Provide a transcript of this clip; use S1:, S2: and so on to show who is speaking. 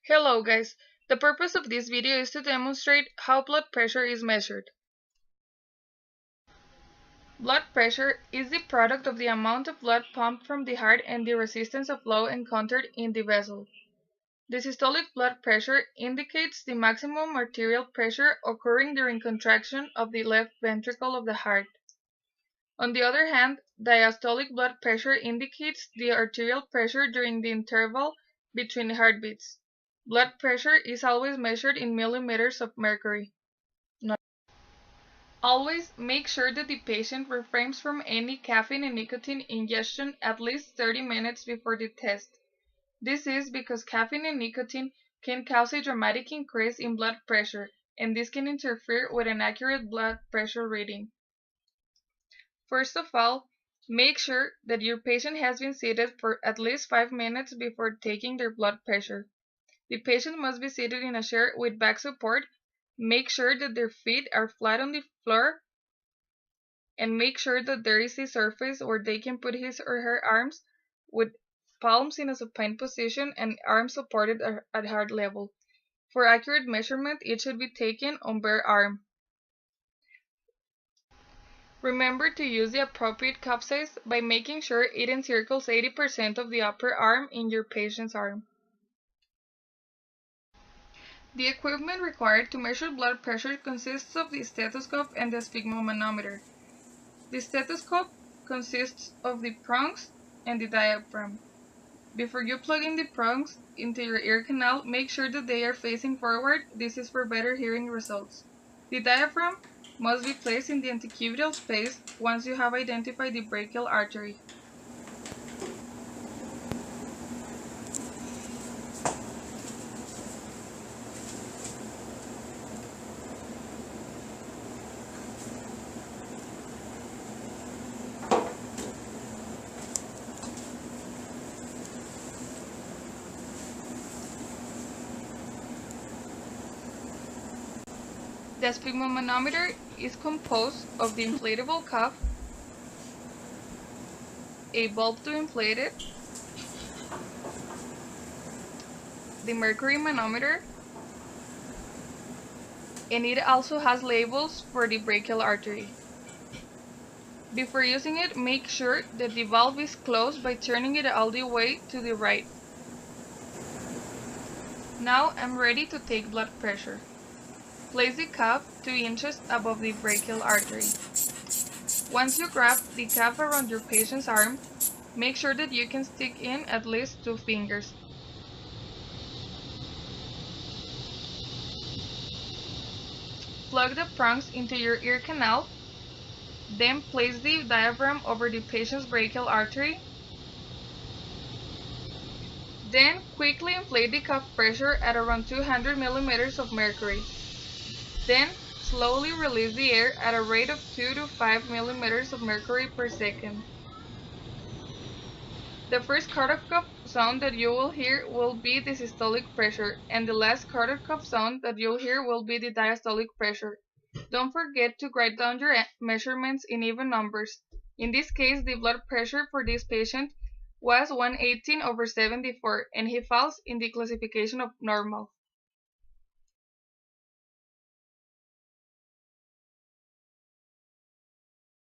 S1: Hello guys, the purpose of this video is to demonstrate how blood pressure is measured. Blood pressure is the product of the amount of blood pumped from the heart and the resistance of flow encountered in the vessel. The systolic blood pressure indicates the maximum arterial pressure occurring during contraction of the left ventricle of the heart. On the other hand, diastolic blood pressure indicates the arterial pressure during the interval between heartbeats. Blood pressure is always measured in millimeters of mercury. Always make sure that the patient refrains from any caffeine and nicotine ingestion at least 30 minutes before the test. This is because caffeine and nicotine can cause a dramatic increase in blood pressure, and this can interfere with an accurate blood pressure reading. First of all, make sure that your patient has been seated for at least 5 minutes before taking their blood pressure. The patient must be seated in a chair with back support. Make sure that their feet are flat on the floor and make sure that there is a surface where they can put his or her arms with palms in a supine position and arms supported at heart level. For accurate measurement, it should be taken on bare arm. Remember to use the appropriate cup size by making sure it encircles 80% of the upper arm in your patient's arm. The equipment required to measure blood pressure consists of the stethoscope and the sphygmomanometer. The stethoscope consists of the prongs and the diaphragm. Before you plug in the prongs into your ear canal, make sure that they are facing forward. This is for better hearing results. The diaphragm must be placed in the antecubital space once you have identified the brachial artery. The sphygmomanometer is composed of the inflatable cuff, a bulb to inflate it, the mercury manometer, and it also has labels for the brachial artery. Before using it, make sure that the valve is closed by turning it all the way to the right. Now I'm ready to take blood pressure. Place the cuff 2 inches above the brachial artery. Once you grab the cuff around your patient's arm, make sure that you can stick in at least 2 fingers. Plug the prongs into your ear canal, then place the diaphragm over the patient's brachial artery. Then quickly inflate the cuff pressure at around 200 millimeters of mercury. Then slowly release the air at a rate of 2 to 5 millimeters of mercury per second. The first cardiac cuff sound that you will hear will be the systolic pressure, and the last cardiac cuff sound that you'll hear will be the diastolic pressure. Don't forget to write down your measurements in even numbers. In this case, the blood pressure for this patient was 118/74, and he falls in the classification of normal.